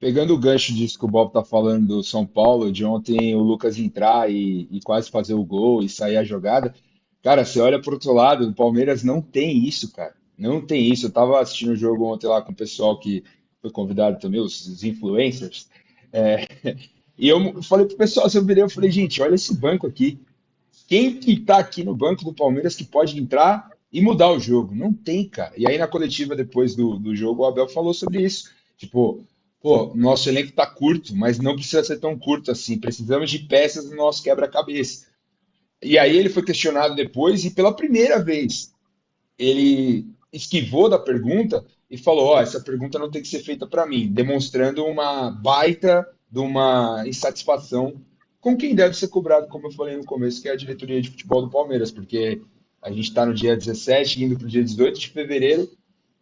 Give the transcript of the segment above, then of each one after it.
Pegando o gancho disso que o Bob tá falando do São Paulo, de ontem o Lucas entrar e quase fazer o gol e sair a jogada. Cara, você olha pro outro lado, o Palmeiras não tem isso, cara. Não tem isso. Eu tava assistindo o jogo ontem lá com o pessoal que foi convidado também, os influencers. É, e eu falei pro pessoal, eu falei, gente, olha esse banco aqui. Quem que tá aqui no banco do Palmeiras que pode entrar e mudar o jogo? Não tem, cara. E aí na coletiva depois do jogo, o Abel falou sobre isso. Tipo, pô, nosso elenco tá curto, mas não precisa ser tão curto assim. Precisamos de peças no nosso quebra-cabeça. E aí ele foi questionado depois e pela primeira vez ele esquivou da pergunta e falou: Ó, essa pergunta não tem que ser feita para mim, demonstrando uma baita de uma insatisfação com quem deve ser cobrado, como eu falei no começo, que é a diretoria de futebol do Palmeiras, porque a gente está no dia 17, indo para o dia 18 de fevereiro.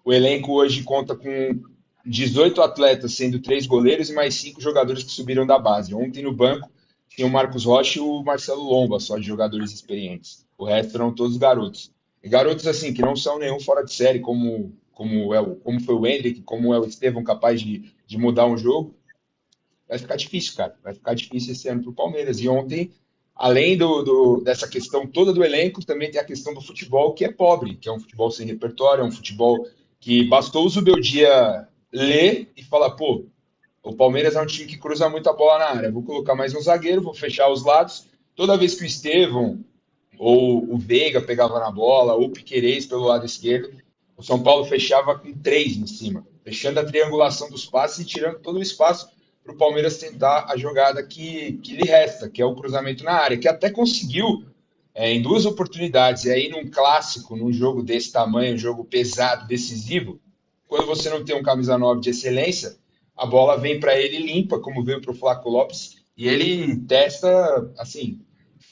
O elenco hoje conta com 18 atletas, sendo 3 goleiros e mais 5 jogadores que subiram da base. Ontem no banco tinha o Marcos Rocha e o Marcelo Lomba, só de jogadores experientes. O resto eram todos garotos. E garotos assim, que não são nenhum fora de série, como foi o Hendrick, como é o Estevão, capaz de mudar um jogo. Vai ficar difícil, cara. Vai ficar difícil esse ano para o Palmeiras. E ontem, além dessa questão toda do elenco, também tem a questão do futebol, que é pobre, que é um futebol sem repertório, é um futebol que bastou o Zubeldia ler e falar, pô, o Palmeiras é um time que cruza muito a bola na área. Vou colocar mais um zagueiro, vou fechar os lados. Toda vez que o Estevão ou o Veiga pegava na bola, ou o Piquerez pelo lado esquerdo, o São Paulo fechava com 3 em cima, fechando a triangulação dos passes e tirando todo o espaço para o Palmeiras tentar a jogada que lhe resta, que é o cruzamento na área, que até conseguiu em 2 oportunidades. E aí, num clássico, num jogo desse tamanho, um jogo pesado, decisivo, quando você não tem um camisa 9 de excelência, a bola vem para ele limpa, como veio para o Flaco Lopes, e ele testa, assim,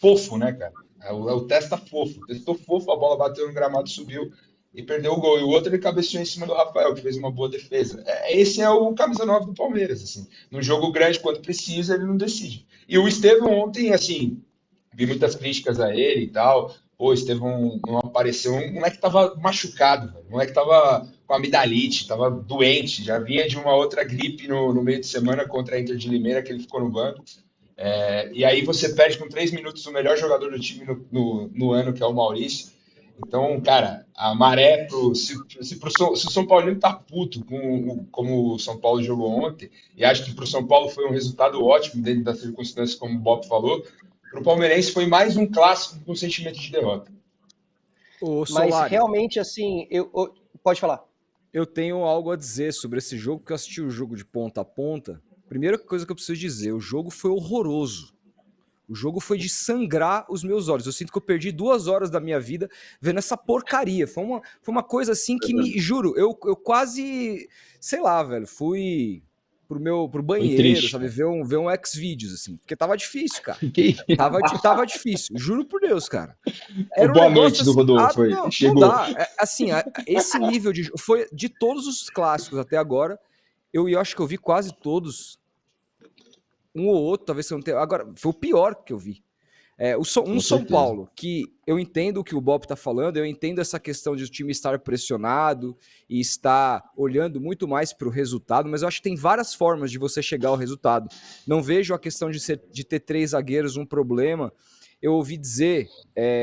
fofo, né, cara? É o testa fofo. Testou fofo, a bola bateu no gramado, subiu e perdeu o gol. E o outro ele cabeceou em cima do Rafael, que fez uma boa defesa. Esse é o camisa 9 do Palmeiras, assim. No jogo grande, quando precisa, ele não decide. E o Estevão ontem, assim, vi muitas críticas a ele e tal. Pô, o Estevão não apareceu. Um moleque tava machucado, velho. O moleque tava com amidalite, tava doente. Já vinha de uma outra gripe no meio de semana contra a Inter de Limeira, que ele ficou no banco. E aí você perde com 3 minutos o melhor jogador do time no ano, que é o Maurício. Então, cara, a maré se o São Paulino tá puto como o São Paulo jogou ontem, e acho que para o São Paulo foi um resultado ótimo dentro das circunstâncias, como o Bob falou, para o Palmeirense foi mais um clássico com sentimento de derrota. Ô, Mas Solari, realmente, assim, pode falar. eu tenho algo a dizer sobre esse jogo, porque eu assisti o jogo de ponta a ponta. Primeira coisa que eu preciso dizer, o jogo foi horroroso. O jogo foi de sangrar os meus olhos. Eu sinto que eu perdi 2 horas da minha vida vendo essa porcaria. Foi uma coisa assim que me. Juro, eu quase. Sei lá, velho. Fui pro Foi banheiro, triste, sabe? cara. Ver um Xvideos, assim. Porque tava difícil, cara. Fiquei. Tava difícil. Juro por Deus, cara. O Era um boa negócio noite do assim. Ah, Rodolfo foi, não, não chegou. dá. Assim, esse nível de. Foi de todos os clássicos até agora. Eu acho que eu vi quase todos. Um ou outro, talvez você não tenha. Agora, foi o pior que eu vi. Um Com São certeza. Paulo, que eu entendo o que o Bob está falando, eu entendo essa questão de o time estar pressionado e estar olhando muito mais para o resultado, mas eu acho que tem várias formas de você chegar ao resultado. Não vejo a questão de ter 3 zagueiros um problema. Eu ouvi dizer,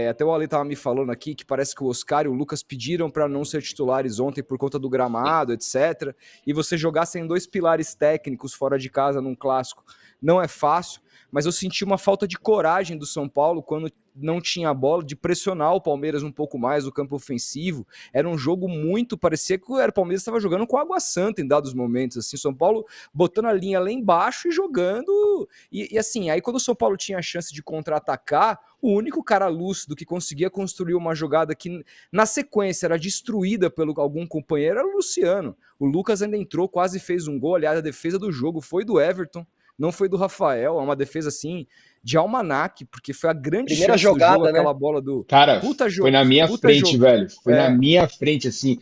até o Ale estava me falando aqui, que parece que o Oscar e o Lucas pediram para não ser titulares ontem por conta do gramado, etc. E você jogar sem 2 pilares técnicos fora de casa num clássico não é fácil, mas eu senti uma falta de coragem do São Paulo quando não tinha a bola, de pressionar o Palmeiras um pouco mais no campo ofensivo. Era um jogo muito, parecia que o Palmeiras estava jogando com água santa em dados momentos, assim, São Paulo botando a linha lá embaixo e jogando, e assim, aí quando o São Paulo tinha a chance de contra-atacar, o único cara lúcido que conseguia construir uma jogada que na sequência era destruída pelo algum companheiro era o Luciano. O Lucas ainda entrou, quase fez um gol, aliás, a defesa do jogo foi do Everton, não foi do Rafael, é uma defesa assim de almanaque, porque foi a grande Primeira chance do jogo, jogada, né? aquela bola do Cara, puta foi jogo, na minha puta frente, jogo. velho. Foi na É, minha frente, assim,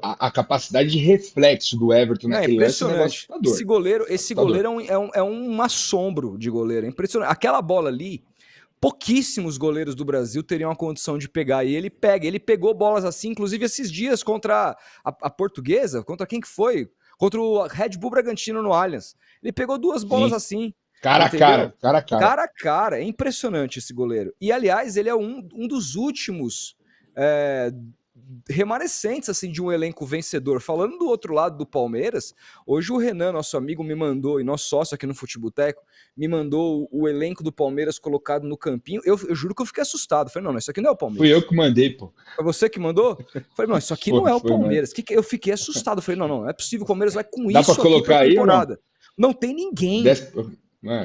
a capacidade de reflexo do Everton não, é naquele lance é um negócio impressionante. Esse assustador. goleiro, esse Assustador. goleiro é um assombro de goleiro, é impressionante. Aquela bola ali, pouquíssimos goleiros do Brasil teriam a condição de pegar, e ele pega, ele pegou bolas assim, inclusive esses dias contra a Portuguesa, contra quem que foi? Contra o Red Bull Bragantino no Allianz. Ele pegou 2 bolas Sim. assim. Cara a Entendeu? cara, cara a cara. Cara a cara. É impressionante esse goleiro. E, aliás, ele é um dos últimos remanescentes assim, de um elenco vencedor. Falando do outro lado do Palmeiras, hoje o Renan, nosso amigo, me mandou, e nosso sócio aqui no Futeboteco, me mandou o elenco do Palmeiras colocado no campinho. Eu juro que eu fiquei assustado. Falei, não, isso aqui não é o Palmeiras. Fui eu que mandei, pô. Foi você que mandou? Falei, não, isso aqui não é o Palmeiras. Mano. Eu fiquei assustado. Falei, não é possível. O Palmeiras vai com Dá isso pra colocar aqui pra aí ou não? temporada. Não tem ninguém.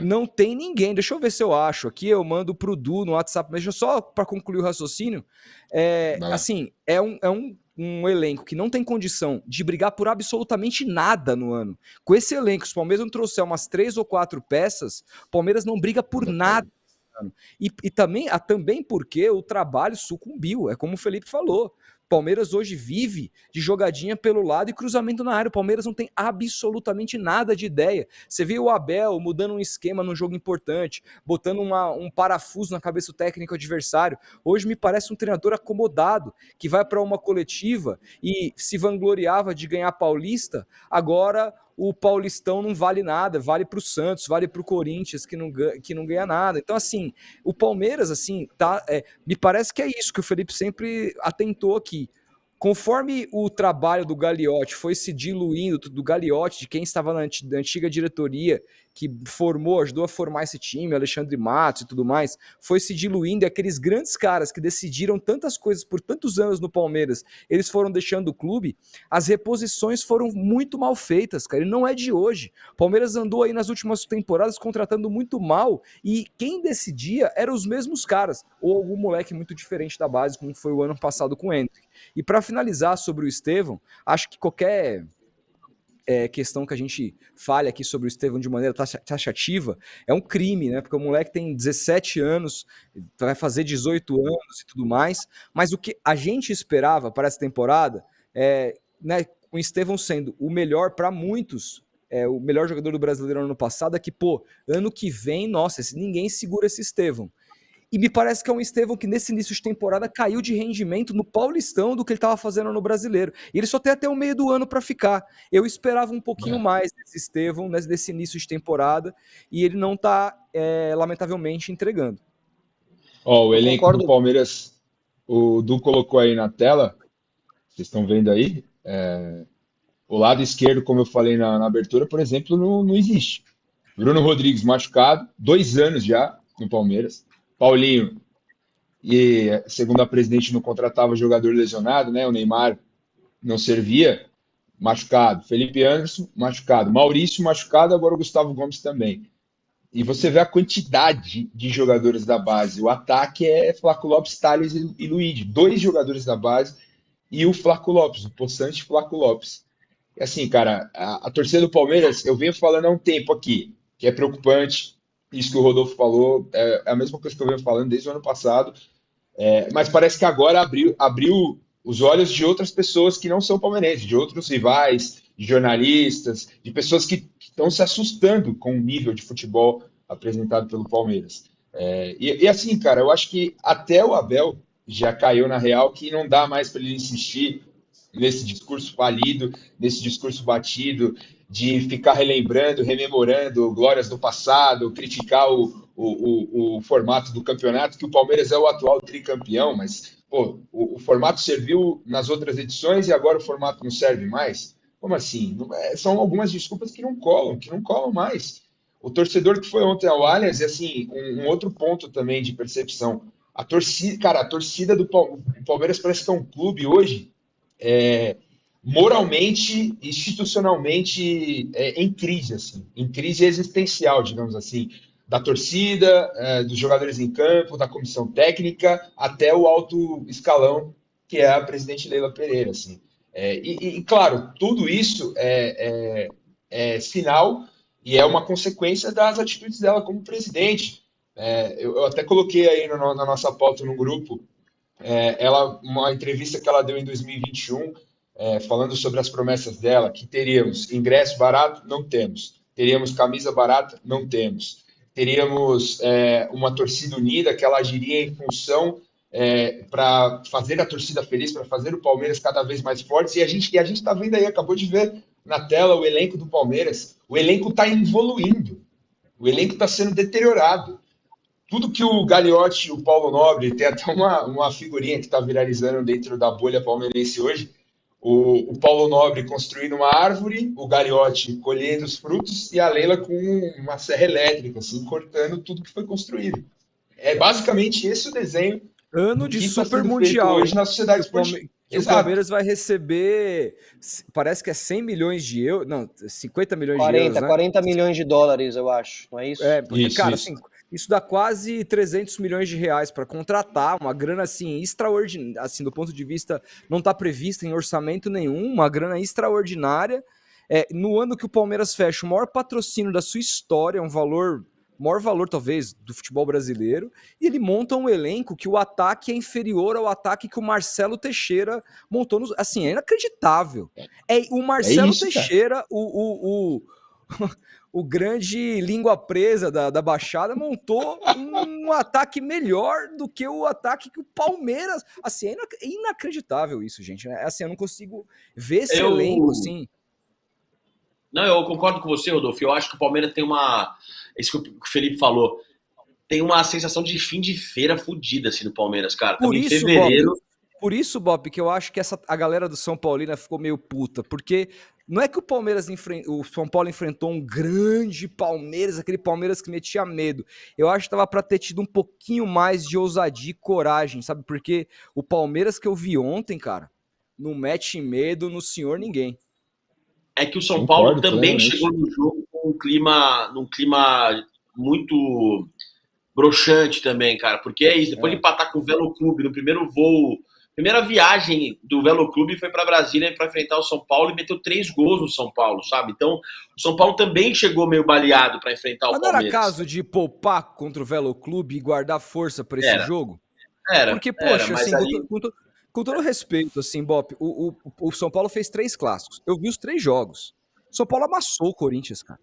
Não tem ninguém. Deixa eu ver se eu acho. Aqui eu mando pro Du no WhatsApp. Mas só para concluir o raciocínio. Assim, é um elenco que não tem condição de brigar por absolutamente nada no ano. Com esse elenco, se o Palmeiras não trouxer umas 3 ou 4 peças, o Palmeiras não briga por nada. E também porque o trabalho sucumbiu. É como o Felipe falou. Palmeiras hoje vive de jogadinha pelo lado e cruzamento na área. O Palmeiras não tem absolutamente nada de ideia. Você vê o Abel mudando um esquema num jogo importante, botando um parafuso na cabeça do técnico adversário. Hoje me parece um treinador acomodado, que vai para uma coletiva e se vangloriava de ganhar Paulista, agora o Paulistão não vale nada, vale para o Santos, vale para o Corinthians, que não ganha nada. Então, assim, o Palmeiras, assim, me parece que é isso que o Felipe sempre atentou aqui. Conforme o trabalho do Gagliotti foi se diluindo, do Gagliotti, de quem estava na antiga diretoria, que ajudou a formar esse time, Alexandre Matos e tudo mais, foi se diluindo, e aqueles grandes caras que decidiram tantas coisas por tantos anos no Palmeiras, eles foram deixando o clube, as reposições foram muito mal feitas, cara, e não é de hoje. O Palmeiras andou aí nas últimas temporadas contratando muito mal, e quem decidia eram os mesmos caras, ou algum moleque muito diferente da base, como foi o ano passado com o Endrick. E para finalizar sobre o Estevão, acho que qualquer questão que a gente fale aqui sobre o Estevão de maneira taxativa é um crime, né? Porque o moleque tem 17 anos, vai fazer 18 anos e tudo mais, mas o que a gente esperava para essa temporada né, com o Estevão sendo o melhor para muitos, o melhor jogador do Brasileiro no ano passado, é que, ano que vem, nossa, ninguém segura esse Estevão. E me parece que é um Estevão que nesse início de temporada caiu de rendimento no Paulistão do que ele estava fazendo no Brasileiro. E ele só tem até o meio do ano para ficar. Eu esperava um pouquinho mais desse Estevão, nesse início de temporada, e ele não está, lamentavelmente, entregando. O elenco do Palmeiras, o Du colocou aí na tela, vocês estão vendo aí, o lado esquerdo, como eu falei na abertura, por exemplo, não existe. Bruno Rodrigues machucado, 2 anos já no Palmeiras. Paulinho, e segundo a presidente, não contratava jogador lesionado, né? O Neymar não servia, machucado. Felipe Anderson, machucado. Maurício, machucado, agora o Gustavo Gomes também. E você vê a quantidade de jogadores da base. O ataque é Flaco Lopes, Thales e Luigi. 2 jogadores da base e o Flaco Lopes, o possante Flaco Lopes. E assim, cara, a torcida do Palmeiras, eu venho falando há um tempo aqui, que é preocupante. Isso que o Rodolfo falou é a mesma coisa que eu venho falando desde o ano passado, mas parece que agora abriu os olhos de outras pessoas que não são palmeirenses, de outros rivais, de jornalistas, de pessoas que estão se assustando com o nível de futebol apresentado pelo Palmeiras. E assim, cara, eu acho que até o Abel já caiu na real que não dá mais para ele insistir nesse discurso falido, nesse discurso batido, de ficar relembrando, rememorando glórias do passado, criticar o formato do campeonato, que o Palmeiras é o atual tricampeão, mas o formato serviu nas outras edições e agora o formato não serve mais? Como assim? São algumas desculpas que não colam mais. O torcedor que foi ontem ao Allianz, assim, um outro ponto também de percepção. A torcida do Palmeiras parece que é um clube hoje moralmente, institucionalmente em crise, assim, em crise existencial, digamos assim, da torcida, dos jogadores em campo, da comissão técnica, até o alto escalão, que é a presidente Leila Pereira, assim. Claro, tudo isso é sinal e é uma consequência das atitudes dela como presidente. Eu até coloquei aí na nossa pauta no grupo, uma entrevista que ela deu em 2021, falando sobre as promessas dela, que teríamos ingresso barato, não temos. Teríamos camisa barata, não temos. Teríamos uma torcida unida, que ela agiria em função para fazer a torcida feliz, para fazer o Palmeiras cada vez mais forte. E a gente está vendo aí, acabou de ver na tela o elenco do Palmeiras. O elenco está evoluindo. O elenco está sendo deteriorado. Tudo que o Gagliotti e o Paulo Nobre, tem até uma figurinha que está viralizando dentro da bolha palmeirense hoje, o Paulo Nobre construindo uma árvore, o Gagliotti colhendo os frutos e a Leila com uma serra elétrica, assim, cortando tudo que foi construído. É basicamente esse o desenho Ano do de que está Super sendo feito Mundial, hoje hein? na sociedade Que o Palme- esportiva. que o Exato. Palmeiras vai receber, parece que é 100 milhões de euros, não, 50 milhões de euros, 40, né? 40 milhões de dólares, eu acho, não é isso? Isso, Cara, isso. assim, isso dá quase 300 milhões de reais para contratar, uma grana assim extraordinária, assim, do ponto de vista não está prevista em orçamento nenhum, uma grana extraordinária. No ano que o Palmeiras fecha o maior patrocínio da sua história, maior valor talvez do futebol brasileiro, e ele monta um elenco que o ataque é inferior ao ataque que o Marcelo Teixeira montou. Assim, é inacreditável. O É Marcelo isso, cara. Teixeira, o grande língua presa da Baixada, montou um ataque melhor do que o ataque que o Palmeiras. Assim, é inacreditável isso, gente. Assim, eu não consigo ver esse elenco Eu, assim. não, eu concordo com você, Rodolfo. Eu acho que o Palmeiras tem uma. Isso que o Felipe falou. Tem uma sensação de fim de feira fodida assim no Palmeiras, cara. Por Estamos em isso, Bob, fevereiro. que eu acho que a galera do São Paulina ficou meio puta, porque não é que o São Paulo enfrentou um grande Palmeiras, aquele Palmeiras que metia medo. Eu acho que tava para ter tido um pouquinho mais de ousadia e coragem, sabe? Porque o Palmeiras que eu vi ontem, cara, não mete medo no senhor ninguém. É que o São Paulo Concordo também plenamente. chegou no jogo num clima muito broxante também, cara. Porque é isso, depois de É. empatar com o Velo Clube no primeiro voo, primeira viagem do Velo Clube foi para Brasília para enfrentar o São Paulo e meteu 3 gols no São Paulo, sabe? Então, o São Paulo também chegou meio baleado para enfrentar o Mas não era Palmeiras. caso de poupar contra o Velo Clube e guardar força para esse Era, jogo? era, Porque, era, poxa, mas assim, ali. com todo respeito, assim, Bop, o São Paulo fez 3 clássicos. Eu vi os 3 jogos. O São Paulo amassou o Corinthians, cara.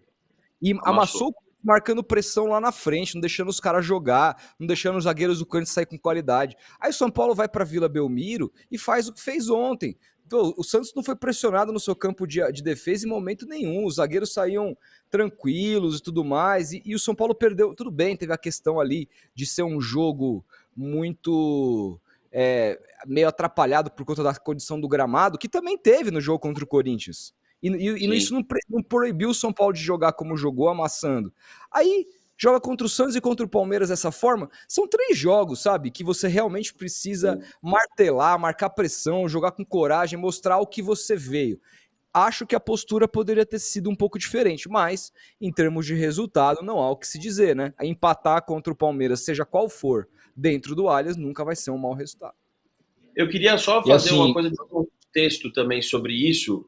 E Amassou. amassou marcando pressão lá na frente, não deixando os caras jogar, não deixando os zagueiros do Corinthians sair com qualidade. Aí o São Paulo vai pra Vila Belmiro e faz o que fez ontem. Então, o Santos não foi pressionado no seu campo de defesa em momento nenhum. Os zagueiros saíam tranquilos e tudo mais. E o São Paulo perdeu. Tudo bem, teve a questão ali de ser um jogo muito meio atrapalhado por conta da condição do gramado, que também teve no jogo contra o Corinthians. E isso Sim. não proibiu o São Paulo de jogar como jogou, amassando. Aí joga contra o Santos e contra o Palmeiras dessa forma. São 3 jogos, sabe? Que você realmente precisa martelar, marcar pressão, jogar com coragem, mostrar o que você veio. Acho que a postura poderia ter sido um pouco diferente, mas em termos de resultado não há o que se dizer, né? Empatar contra o Palmeiras, seja qual for, dentro do Allianz, nunca vai ser um mau resultado. Eu queria só E fazer uma assim, coisa de contexto também sobre isso.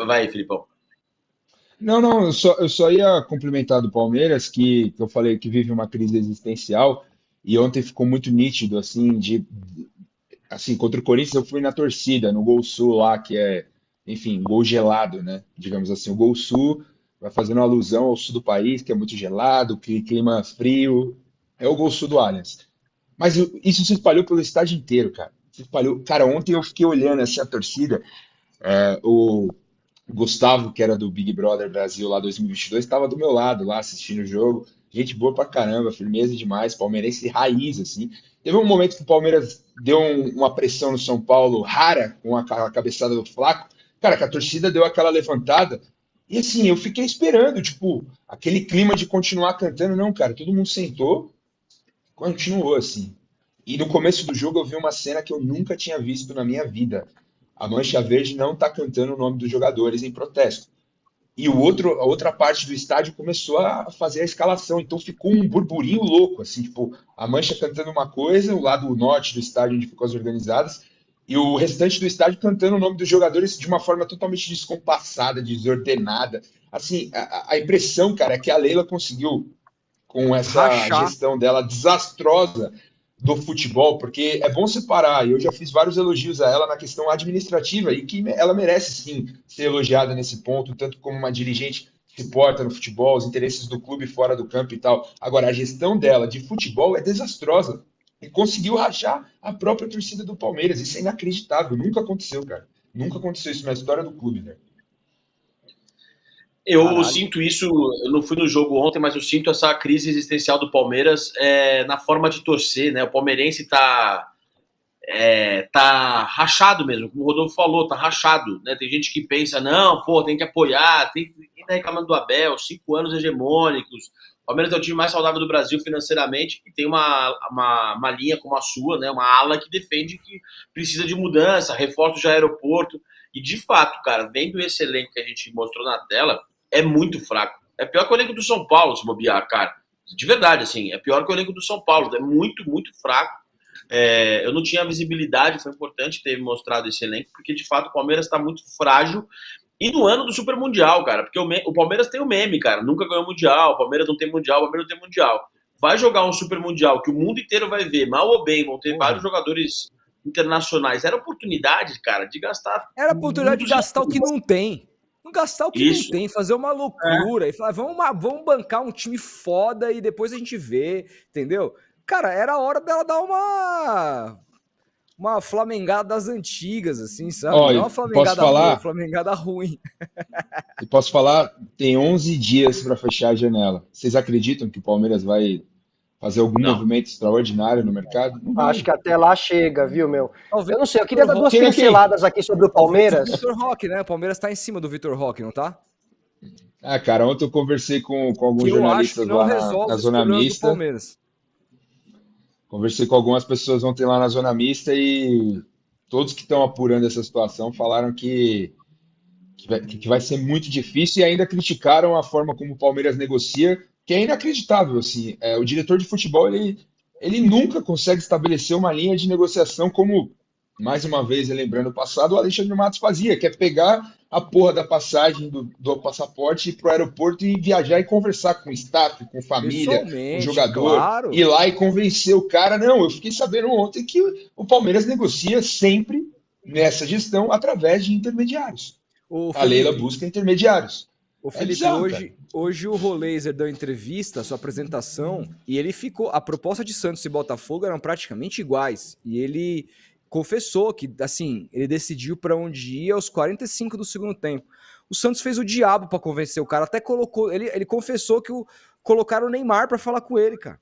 Vai, Filipão. não, eu só ia complementar do Palmeiras, que eu falei que vive uma crise existencial, e ontem ficou muito nítido, assim, assim, contra o Corinthians eu fui na torcida, no Gol Sul lá, que é, enfim, gol gelado, né? Digamos assim, o Gol Sul vai fazendo alusão ao sul do país, que é muito gelado, que clima frio, é o Gol Sul do Allianz. Mas isso se espalhou pelo estádio inteiro, cara. Se espalhou. Cara, ontem eu fiquei olhando assim a torcida, o Gustavo, que era do Big Brother Brasil lá 2022, estava do meu lado lá assistindo o jogo. Gente boa pra caramba, firmeza demais, palmeirense raiz, assim. Teve um momento que o Palmeiras deu uma pressão no São Paulo rara, com a cabeçada do Flaco. Cara, que a torcida deu aquela levantada. E assim, eu fiquei esperando, tipo, aquele clima de continuar cantando. Não, cara, todo mundo sentou, continuou assim. E no começo do jogo eu vi uma cena que eu nunca tinha visto na minha vida. A Mancha Verde não está cantando o nome dos jogadores em protesto. E a outra parte do estádio começou a fazer a escalação, então ficou um burburinho louco, assim, tipo, a Mancha cantando uma coisa, o lado norte do estádio onde ficou as organizadas, e o restante do estádio cantando o nome dos jogadores de uma forma totalmente descompassada, desordenada. Assim, a impressão, cara, é que a Leila conseguiu, com essa Rachar. gestão dela desastrosa do futebol, porque é bom separar, e eu já fiz vários elogios a ela na questão administrativa, e que ela merece sim ser elogiada nesse ponto, tanto como uma dirigente que se porta no futebol, os interesses do clube fora do campo e tal. Agora, a gestão dela de futebol é desastrosa, e conseguiu rachar a própria torcida do Palmeiras, isso é inacreditável, nunca aconteceu, cara. Nunca aconteceu isso na história do clube, né? Eu Caralho. sinto isso, eu não fui no jogo ontem, mas eu sinto essa crise existencial do Palmeiras na forma de torcer, né? O palmeirense tá rachado mesmo, como o Rodolfo falou, tá rachado, né? Tem gente que pensa, não, pô, tem que apoiar, quem tá reclamando do Abel, 5 anos hegemônicos, o Palmeiras é o time mais saudável do Brasil financeiramente e tem uma linha como a sua, né? Uma ala que defende que precisa de mudança, reforço de aeroporto, e de fato, cara, vendo esse elenco que a gente mostrou na tela, é muito fraco. É pior que o elenco do São Paulo, se bobear, cara. De verdade, assim, é pior que o elenco do São Paulo, é muito, muito fraco. Eu não tinha visibilidade, foi importante ter mostrado esse elenco, porque de fato o Palmeiras está muito frágil. E no ano do Super Mundial, cara, porque o Palmeiras tem o meme, cara, nunca ganhou Mundial, o Palmeiras não tem Mundial, o Palmeiras não tem Mundial. Vai jogar um Super Mundial que o mundo inteiro vai ver, mal ou bem, vão ter vários jogadores internacionais. Era oportunidade, cara, de gastar. Era a oportunidade de gastar o que não tem. Não gastar o que não tem, fazer uma loucura e falar, vamos bancar um time foda e depois a gente vê, entendeu? Cara, era a hora dela dar uma flamengada das antigas, assim, sabe? Ó, Não uma flamengada boa, uma flamengada ruim. e posso falar, tem 11 dias para fechar a janela. Vocês acreditam que o Palmeiras vai fazer algum movimento extraordinário no mercado? Não vai. Acho que até lá chega, viu, meu? Talvez Eu não sei, eu queria dar duas Quem é quem? pinceladas aqui sobre o Palmeiras. O Vitor Roque, né? O Palmeiras tá em cima do Vitor Roque, não tá? Ah, cara, ontem eu conversei com alguns Que eu acho jornalistas que não lá resolve na os Zona problemas do Mista. Palmeiras. Conversei com algumas pessoas ontem lá na Zona Mista e todos que estão apurando essa situação falaram que vai ser muito difícil e ainda criticaram a forma como o Palmeiras negocia, que é inacreditável, assim. O diretor de futebol, ele nunca consegue estabelecer uma linha de negociação como, mais uma vez, lembrando o passado, o Alexandre Matos fazia, que é pegar a porra da passagem do passaporte, ir pro aeroporto e viajar e conversar com o staff, com família, com o Pessoalmente, jogador, claro. ir lá e convencer o cara. Não, eu fiquei sabendo ontem que o Palmeiras negocia sempre nessa gestão através de intermediários. O A Leila Felipe, busca intermediários. o É Felipe, bizarro, cara. hoje o Roleiser deu entrevista, sua apresentação, e ele ficou. A proposta de Santos e Botafogo eram praticamente iguais. E ele confessou que, assim, ele decidiu para onde ia aos 45 do segundo tempo. O Santos fez o diabo para convencer o cara, até colocou. Ele confessou que colocaram o Neymar para falar com ele, cara.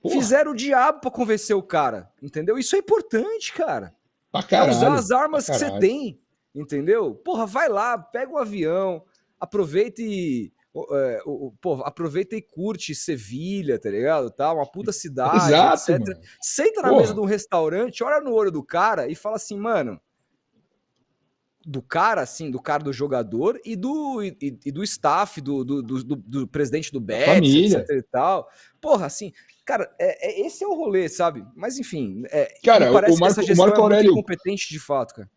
Porra, Fizeram o diabo para convencer o cara, entendeu? Isso é importante, cara. pra É usar caralho, as pra armas que você caralho. tem, entendeu? Porra, vai lá, pega um avião, aproveita e aproveita e curte Sevilha, tá ligado? Tá, uma puta cidade, Exato, etc. mano. Senta na mesa de Porra, um restaurante, olha no olho do cara e fala assim, mano, do cara, assim, do cara do jogador e do staff, do presidente do da Betis, família. etc e tal. Porra, assim, cara, esse é o rolê, sabe? Mas enfim, me Cara, parece que essa O gestão é muito incompetente de fato, cara.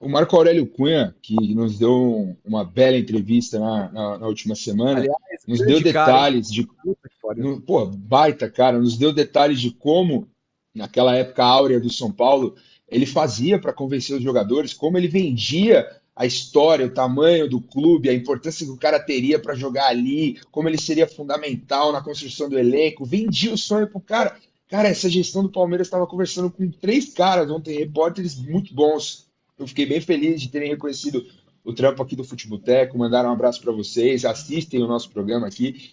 O Marco Aurélio Cunha, que nos deu uma bela entrevista na última semana, Aliás, nos deu grande cara, hein? detalhes de. Puta que pariu. Pô, baita, cara, nos deu detalhes de como, naquela época áurea do São Paulo, ele fazia para convencer os jogadores, como ele vendia a história, o tamanho do clube, a importância que o cara teria para jogar ali, como ele seria fundamental na construção do elenco, vendia o sonho pro cara. Cara, essa gestão do Palmeiras estava conversando com 3 caras ontem, repórteres muito bons. Eu fiquei bem feliz de terem reconhecido o trampo aqui do Futeboteco, mandaram um abraço para vocês, assistem o nosso programa aqui.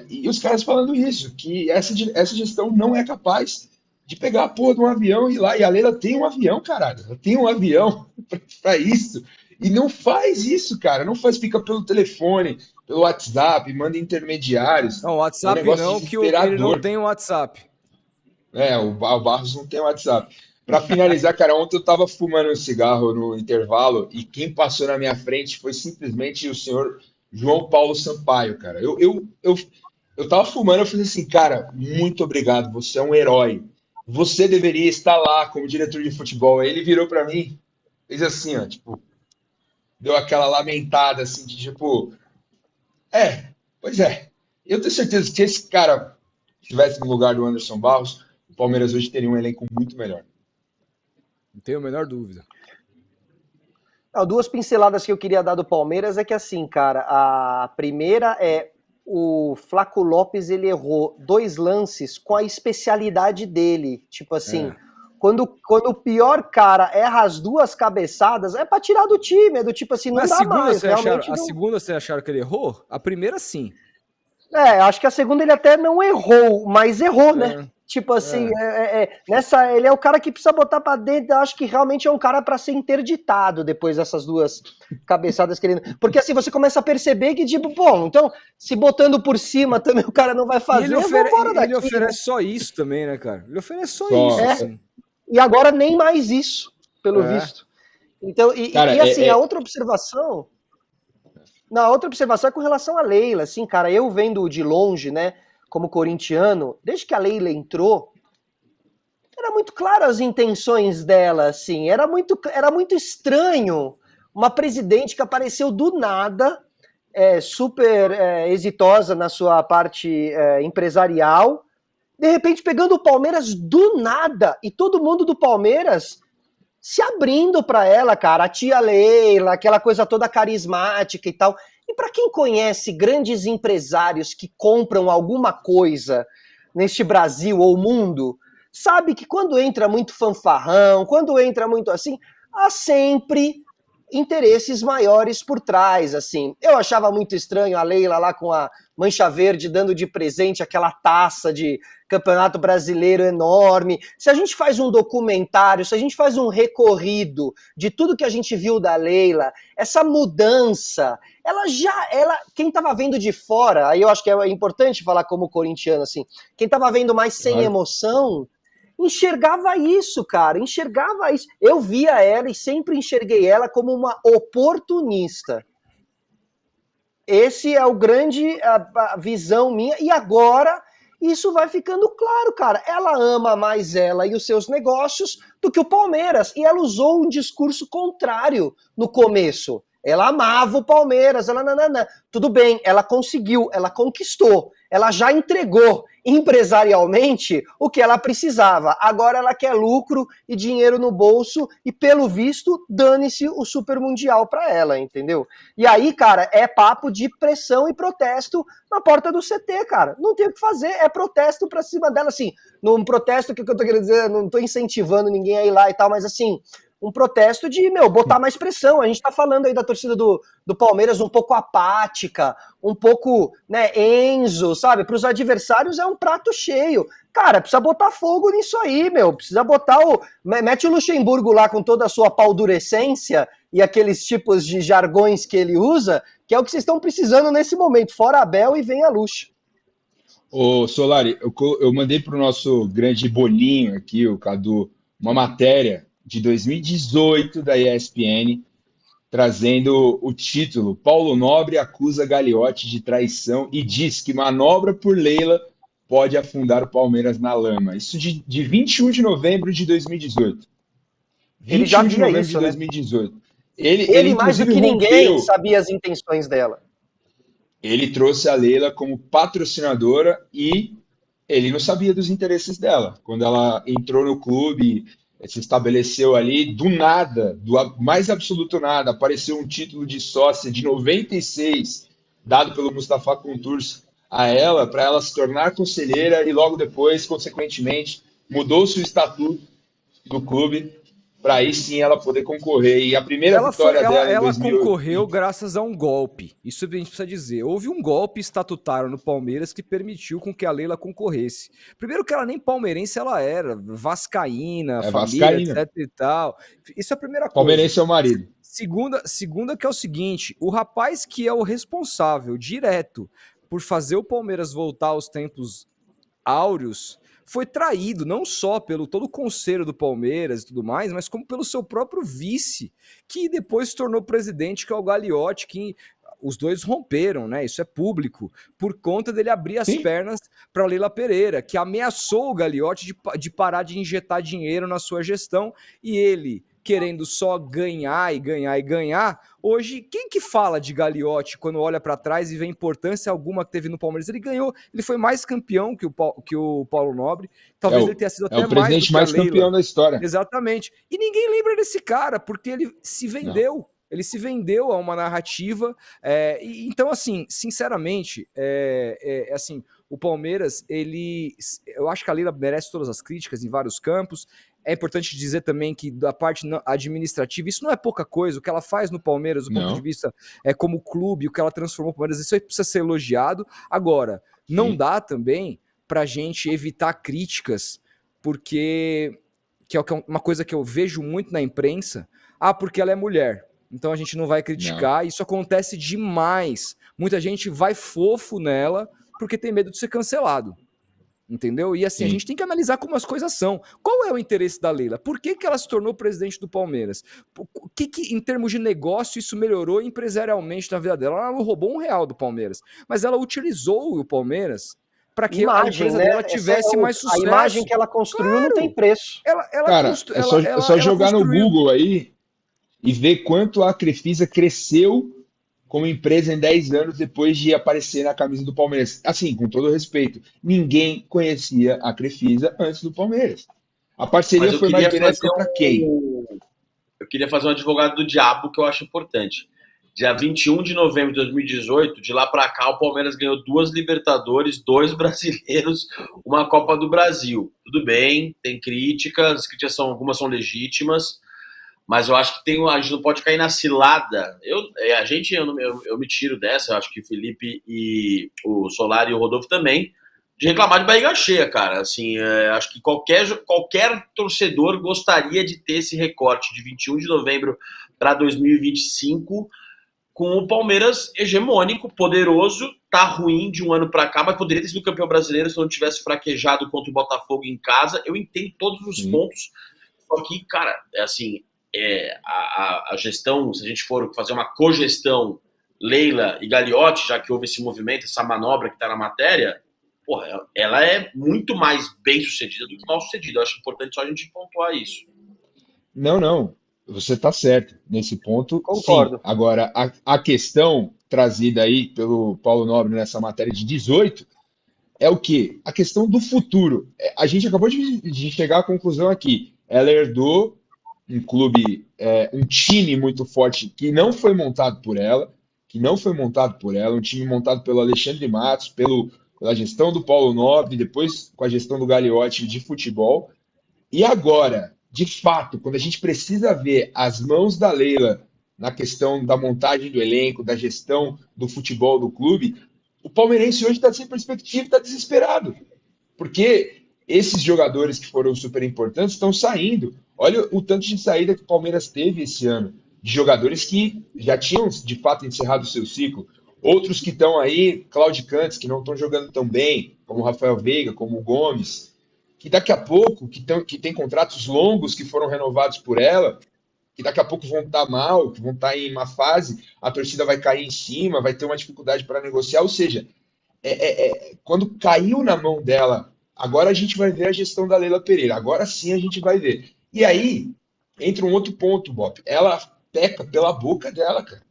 E os caras falando isso, que essa gestão não é capaz de pegar a porra de um avião e ir lá. E a Leila tem um avião, caralho. Ela tem um avião para isso. E não faz isso, cara. Não faz, fica pelo telefone, pelo WhatsApp, manda intermediários. Não, o É um WhatsApp negócio não, que ele não desesperador. tem o WhatsApp. O Barros não tem WhatsApp. Para finalizar, cara, ontem eu tava fumando um cigarro no intervalo e quem passou na minha frente foi simplesmente o senhor João Paulo Sampaio, cara. Eu tava fumando, eu falei assim, cara, muito obrigado, você é um herói. Você deveria estar lá como diretor de futebol. Aí ele virou para mim, fez assim, ó, tipo, deu aquela lamentada, assim, de tipo, pois é. Eu tenho certeza que se esse cara estivesse no lugar do Anderson Barros, o Palmeiras hoje teria um elenco muito melhor. Não tenho a menor dúvida. Não, duas pinceladas que eu queria dar do Palmeiras é que assim, cara, a primeira é o Flaco Lopes, ele errou 2 lances com a especialidade dele, tipo assim, quando o pior cara erra as 2 cabeçadas, é pra tirar do time, é do tipo assim, não Mas dá mais, realmente a não. segunda vocês acharam que ele errou? A primeira, sim. Acho que a segunda ele até não errou, mas errou, né? É, Tipo assim, é. nessa, ele é o cara que precisa botar pra dentro. Eu acho que realmente é um cara pra ser interditado depois dessas 2 cabeçadas que ele. Porque assim você começa a perceber que, tipo, bom, então, se botando por cima também o cara não vai E fazer, vamos embora ele daqui, né? oferece só isso também, né, cara? Ele oferece só isso, Só, É, assim. e agora nem mais isso, pelo É. visto. Então, cara, e assim, a outra observação. Na outra observação é com relação à Leila, assim, cara, eu vendo de longe, né, como corintiano, desde que a Leila entrou, era muito claro as intenções dela, assim, era muito estranho uma presidente que apareceu do nada, super exitosa na sua parte empresarial, de repente pegando o Palmeiras do nada, e todo mundo do Palmeiras se abrindo para ela, cara, a tia Leila, aquela coisa toda carismática e tal. E para quem conhece grandes empresários que compram alguma coisa neste Brasil ou mundo, sabe que quando entra muito fanfarrão, quando entra muito assim, há sempre interesses maiores por trás, assim. Eu achava muito estranho a Leila lá com a Mancha Verde dando de presente aquela taça de Campeonato Brasileiro enorme. Se a gente faz um documentário, se a gente faz um recorrido de tudo que a gente viu da Leila, essa mudança, quem estava vendo de fora, aí eu acho que é importante falar como corintiano assim, quem estava vendo mais sem claro. emoção, enxergava isso, cara, enxergava isso. Eu via ela e sempre enxerguei ela como uma oportunista. Esse é o grande a visão minha. E agora isso vai ficando claro, cara. Ela ama mais ela e os seus negócios do que o Palmeiras. E ela usou um discurso contrário no começo. Ela amava o Palmeiras, ela nananã. Tudo bem, ela conseguiu, ela conquistou, ela já entregou empresarialmente o que ela precisava. Agora ela quer lucro e dinheiro no bolso e, pelo visto, dane-se o Super Mundial para ela, entendeu? E aí, cara, é papo de pressão e protesto na porta do CT, cara. Não tem o que fazer, é protesto pra cima dela, assim. Num protesto, que eu tô querendo dizer, não tô incentivando ninguém a ir lá e tal, mas assim, um protesto de, botar mais pressão. A gente tá falando aí da torcida do Palmeiras um pouco apática, um pouco, né, Enzo, sabe? Para os adversários é um prato cheio. Cara, precisa botar fogo nisso aí, precisa botar mete o Luxemburgo lá com toda a sua paldurecência e aqueles tipos de jargões que ele usa, que é o que vocês estão precisando nesse momento. Fora Abel e vem a Lux. Ô, Solari, eu mandei para o nosso grande bolinho aqui, o Cadu, uma matéria de 2018 da ESPN, trazendo o título: Paulo Nobre acusa Gagliotti de traição e diz que manobra por Leila pode afundar o Palmeiras na lama. Isso de 21 de novembro de 2018. Ele já 21 de via novembro de isso, né? 2018. Ele Ele, mais do inclusive que ninguém, rompeu. sabia as intenções dela. Ele trouxe a Leila como patrocinadora e ele não sabia dos interesses dela. Quando ela entrou no clube, se estabeleceu ali, do nada, do mais absoluto nada, apareceu um título de sócia de 96, dado pelo Mustafa Contursi a ela, para ela se tornar conselheira e logo depois, consequentemente, mudou-se o estatuto do clube para aí sim ela poder concorrer. E a primeira vitória dela em Ela 2000. concorreu graças a um golpe. Isso a gente precisa dizer. Houve um golpe estatutário no Palmeiras que permitiu com que a Leila concorresse. Primeiro que ela nem palmeirense ela era, vascaína, É família, vascaína. etc e tal. Isso é a primeira coisa. Palmeirense é o marido. Segunda que é o seguinte, o rapaz que é o responsável direto por fazer o Palmeiras voltar aos tempos áureos foi traído não só pelo todo o conselho do Palmeiras e tudo mais, mas como pelo seu próprio vice, que depois se tornou presidente, que é o Gagliotti, que os dois romperam, né? Isso é público, por conta dele abrir as Sim. pernas para Leila Pereira, que ameaçou o Gagliotti de parar de injetar dinheiro na sua gestão, e ele, querendo só ganhar e ganhar e ganhar, hoje, quem que fala de Gagliotti quando olha para trás e vê a importância alguma que teve no Palmeiras? Ele ganhou, ele foi mais campeão que o Paulo Nobre, É talvez ele o, tenha sido é o até mais do presidente que a mais Leila. campeão da história. Exatamente. E ninguém lembra desse cara, porque ele se Não. vendeu. Ele se vendeu a uma narrativa. Então, assim, sinceramente, assim, o Palmeiras, eu acho que a Leila merece todas as críticas em vários campos. É importante dizer também que da parte administrativa, isso não é pouca coisa. O que ela faz no Palmeiras, do ponto de Não, vista como clube, o que ela transformou o Palmeiras, isso aí precisa ser elogiado. Agora, não sim, dá também para a gente evitar críticas, porque que é uma coisa que eu vejo muito na imprensa. Porque ela é mulher, então a gente não vai não. criticar. Isso acontece demais. Muita gente vai fofo nela porque tem medo de ser cancelado. Entendeu? E assim, a Sim. gente tem que analisar como as coisas são. Qual é o interesse da Leila? Por que ela se tornou presidente do Palmeiras? O que, em termos de negócio, isso melhorou empresarialmente na vida dela? Ela não roubou R$ 1 do Palmeiras, mas ela utilizou o Palmeiras para que a Imagem, empresa né? dela Essa é tivesse mais a imagem sucesso. que ela construiu não tem Claro! preço. Cara, é só Ela jogar no construiu. Google aí e ver quanto a Crefisa cresceu como empresa em 10 anos depois de aparecer na camisa do Palmeiras. Assim, com todo respeito, ninguém conhecia a Crefisa antes do Palmeiras. A Mas parceria foi mais benéfica para quem? eu queria fazer um advogado do diabo que eu acho importante. Dia 21 de novembro de 2018, de lá para cá, o Palmeiras ganhou 2 Libertadores, 2 brasileiros, uma Copa do Brasil. Tudo bem, tem críticas, as críticas algumas são legítimas, mas eu acho que a gente não pode cair na cilada. Eu me tiro dessa, eu acho que o Felipe e o Solari e o Rodolfo também, de reclamar de barriga cheia, cara. Assim, acho que qualquer torcedor gostaria de ter esse recorte de 21 de novembro para 2025 com o Palmeiras hegemônico, poderoso, tá ruim de um ano para cá, mas poderia ter sido campeão brasileiro se não tivesse fraquejado contra o Botafogo em casa. Eu entendo todos os Sim. pontos, só que, cara, a gestão, se a gente for fazer uma cogestão Leila e Gagliotti, já que houve esse movimento, essa manobra que está na matéria, porra, ela é muito mais bem sucedida do que mal sucedida. Eu acho importante só a gente pontuar isso. Não, não. Você está certo. Nesse ponto, sim. Concordo. Agora, a questão trazida aí pelo Paulo Nobre nessa matéria de 18 é o quê? A questão do futuro. A gente acabou de chegar à conclusão aqui. Ela herdou um clube, um time muito forte que não foi montado por ela, um time montado pelo Alexandre Matos, pela gestão do Paulo Nobre, depois com a gestão do Gagliotti de futebol. E agora, de fato, quando a gente precisa ver as mãos da Leila na questão da montagem do elenco, da gestão do futebol do clube, o palmeirense hoje está sem perspectiva, está desesperado. Porque esses jogadores que foram super importantes estão saindo. Olha o tanto de saída que o Palmeiras teve esse ano, de jogadores que já tinham, de fato, encerrado o seu ciclo. Outros que estão aí, claudicantes, que não estão jogando tão bem, como o Rafael Veiga, como o Gomes, que daqui a pouco, que tem contratos longos que foram renovados por ela, que daqui a pouco vão estar mal, que vão estar em má fase, a torcida vai cair em cima, vai ter uma dificuldade para negociar. Ou seja, quando caiu na mão dela, agora a gente vai ver a gestão da Leila Pereira. Agora sim a gente vai ver. E aí entra um outro ponto, Bob. Ela peca pela boca dela, cara.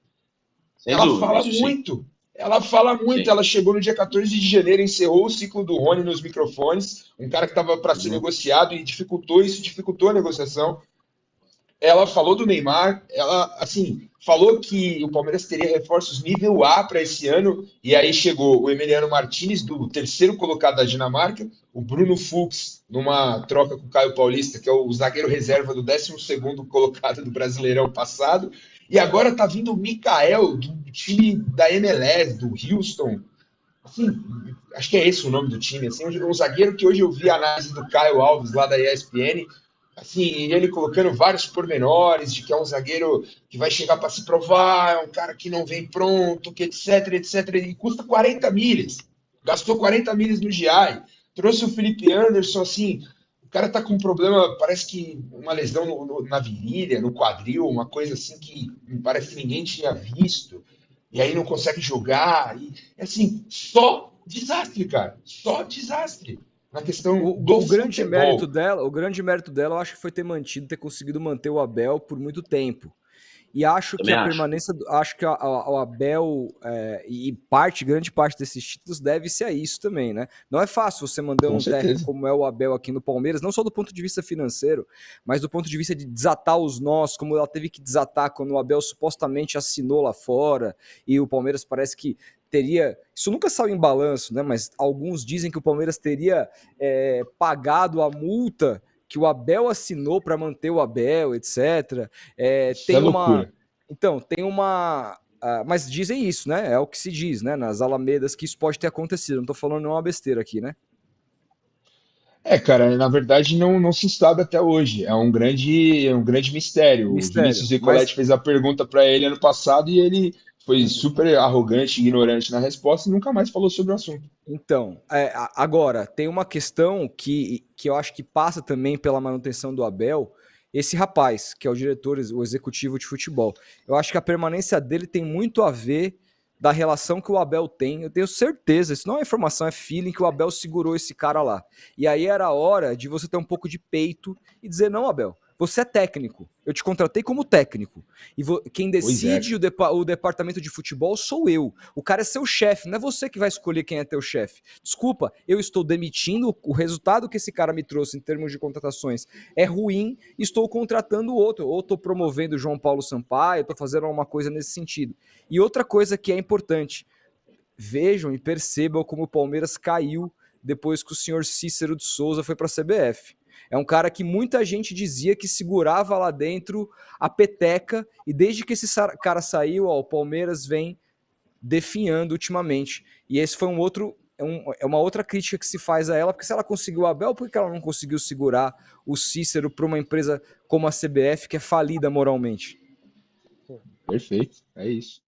Sem Ela dúvida, fala isso sim. muito. Ela fala muito. Sim. Ela chegou no dia 14 de janeiro, encerrou o ciclo do Rony nos microfones, um cara que estava para ser negociado e dificultou a negociação. Ela falou do Neymar, ela, assim, falou que o Palmeiras teria reforços nível A para esse ano, e aí chegou o Emiliano Martinez, do terceiro colocado da Dinamarca, o Bruno Fux, numa troca com o Caio Paulista, que é o zagueiro reserva do 12º colocado do Brasileirão passado, e agora tá vindo o Mikael, do time da MLS, do Houston. Assim, acho que é esse o nome do time, assim, um zagueiro que hoje eu vi a análise do Caio Alves, lá da ESPN, assim, ele colocando vários pormenores de que é um zagueiro que vai chegar para se provar, é um cara que não vem pronto, que etc, e custa 40 milhas. Gastou 40 milhas no GI. Trouxe o Felipe Anderson, assim, o cara tá com um problema, parece que uma lesão na virilha, no quadril, uma coisa assim que parece que ninguém tinha visto, e aí não consegue jogar, e assim, só desastre, cara, só desastre. Na questão do O grande futebol. mérito dela, eu acho que foi ter conseguido manter o Abel por muito tempo. E acho que Também a acho. permanência, acho que o Abel e grande parte desses títulos deve-se a isso também, né? Não é fácil você mandar Com um técnico certeza. como é o Abel aqui no Palmeiras, não só do ponto de vista financeiro, mas do ponto de vista de desatar os nós, como ela teve que desatar quando o Abel supostamente assinou lá fora, e o Palmeiras parece que teria, isso nunca saiu em balanço, né? Mas alguns dizem que o Palmeiras teria pagado a multa que o Abel assinou para manter o Abel, etc. Isso é loucura. Então, tem uma... mas dizem isso, né? É o que se diz, né? Nas Alamedas, que isso pode ter acontecido. Não tô falando nenhuma besteira aqui, né? Cara, na verdade não se sabe até hoje. É um grande mistério. O Mistério. Vinícius Mas, Nicoletti fez a pergunta para ele ano passado e ele foi super arrogante, ignorante na resposta e nunca mais falou sobre o assunto. então, agora, tem uma questão que eu acho que passa também pela manutenção do Abel, esse rapaz, que é o diretor, o executivo de futebol. Eu acho que a permanência dele tem muito a ver da relação que o Abel tem. Eu tenho certeza, isso não é informação, é feeling, que o Abel segurou esse cara lá. E aí era a hora de você ter um pouco de peito e dizer, não, Abel, você é técnico. Eu te contratei como técnico. E quem Pois é, decide cara. o departamento de futebol sou eu. O cara é seu chefe, não é você que vai escolher quem é teu chefe. Desculpa, eu estou demitindo, o resultado que esse cara me trouxe em termos de contratações é ruim, estou contratando outro, ou estou promovendo o João Paulo Sampaio, estou fazendo alguma coisa nesse sentido. E outra coisa que é importante, vejam e percebam como o Palmeiras caiu depois que o senhor Cícero de Souza foi para a CBF. É um cara que muita gente dizia que segurava lá dentro a peteca, e desde que esse cara saiu, o Palmeiras vem definhando ultimamente. E esse foi é uma outra crítica que se faz a ela, porque se ela conseguiu o Abel, por que ela não conseguiu segurar o Cícero para uma empresa como a CBF, que é falida moralmente? Perfeito. É isso.